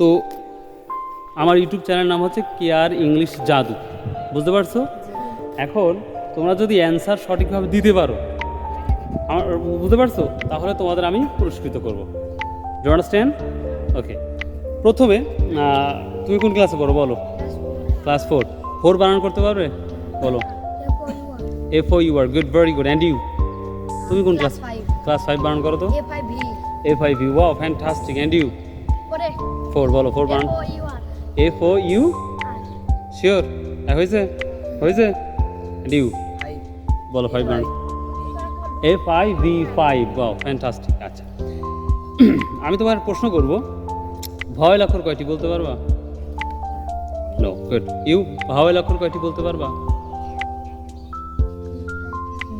তো আমার YouTube channel নাম হচ্ছে কেয়ার ইংলিশ জাদু, বুঝতে পারছো? এখন তোমরা যদি অ্যান্সার সঠিকভাবে দিতে পারো, আমার বুঝতে পারছো, তাহলে তোমাদের আমি পুরস্কৃত করবো। Do understand? ওকে, প্রথমে তুমি কোন ক্লাসে পড়ো বলো? ক্লাস 4। 4 বানান করতে পারবে? বলো। FOUR, good, very good. And you? তুমি কোন ক্লাস? ক্লাস 5 বানান করো তো। FIV, wow, fantastic. And you? 4, বলো। 4 বানান। FOU, sure? হয়েছে? হয়েছে? And you? বলো 5 বানান। FIV, 5, wow, fantastic. আচ্ছা, আমি তোমার প্রশ্ন করব, ভাওয়েল অক্ষর কয়টি বলতে পারবা? No, good. ইউ ভাওয়েল অক্ষর কয়টি বলতে পারবা?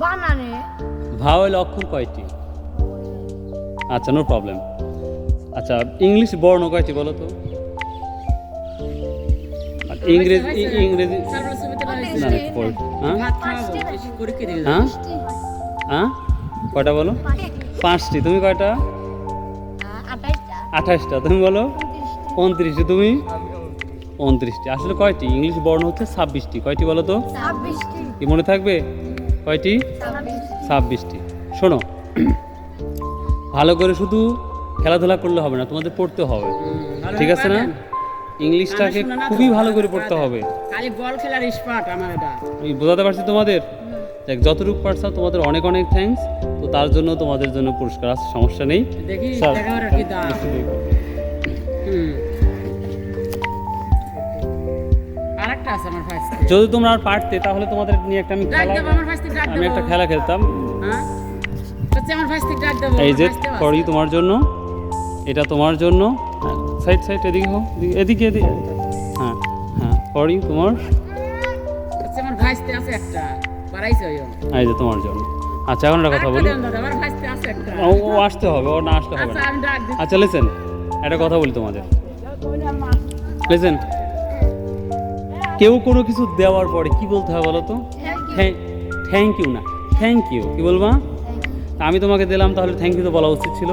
বানানে ভাওয়েল অক্ষর কয়টি? আচ্ছা, নো প্রবলেম। আচ্ছা, ইংলিশ বর্ণ কয়টি বলো তো? ইংরেজি না, হ্যাঁ হ্যাঁ, কয়টা বলো? 5টি। তুমি কয়টা? 28টা। তুমি বলো? 29টি। তুমি? 29টি। আসলে কয়টি? ইংলিশ বর্ণ হচ্ছে 26টি। কয়টি বলো তো? 26টি। কি মনে থাকবে? কয়টি? 26টি। শোনো, ভালো করে শুধু খেলাধুলা করলে হবে না, তোমাদের পড়তে হবে, ঠিক আছে না? ইংলিশটাকে খুবই ভালো করে পড়তে হবে। খালি বল খেলার স্পট আমার এটা। আমি বোঝাতে পারছি তোমাদের? দেখ, যতটুকু পারছো তোমাদের অনেক অনেক থ্যাঙ্কস। তো তার জন্য তোমাদের জন্য পুরস্কার আছে, সমস্যা নেই। দেখি স্যার, একেবারে কি দাম। আরেকটা আছে আমার ফাইস্তে। যদি তোমরা আর পারতে তাহলে তোমাদের নিয়ে একটা আমি একটা খেলা খেলতাম। হ্যাঁ, আচ্ছা, আমার ফাইস্তে ডাক দেব। এই যে ফর ইউ, তোমার জন্য, এটা তোমার জন্য। সাইড সাইড, এদিকে হো, এদিকে এদিকে। হ্যাঁ হ্যাঁ, ফর ইউ, তোমার। আচ্ছা, আমার ফাইস্তে আছে একটা, বাড়াইছে ওই। এই যে তোমার জন্য। আচ্ছা, এখন একটা কথা বলি। আমার ফাইস্তে আছে একটা। ও আসতে হবে, ও না আসতে হবে আচ্ছা, না। আমি ডাক দিই। আচ্ছা, লিসেন, একটা কথা বলি তোমাদের। লিসেন, কেউ কোনো কিছু দেওয়ার পরে কি বলতে হয় বলো তো? থ্যাংক ইউ না, থ্যাংক ইউ। কি বলবা? আমি তোমাকে দিলাম, তাহলে থ্যাংক ইউ তো বলা উচিত ছিল।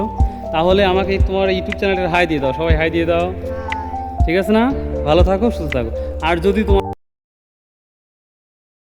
তাহলে আমাকে তোমার ইউটিউব চ্যানেলের হাই দিয়ে দাও, সবাই হাই দিয়ে দাও, ঠিক আছে না? ভালো থাকো, সুস্থ থাকো। আর যদি তোমার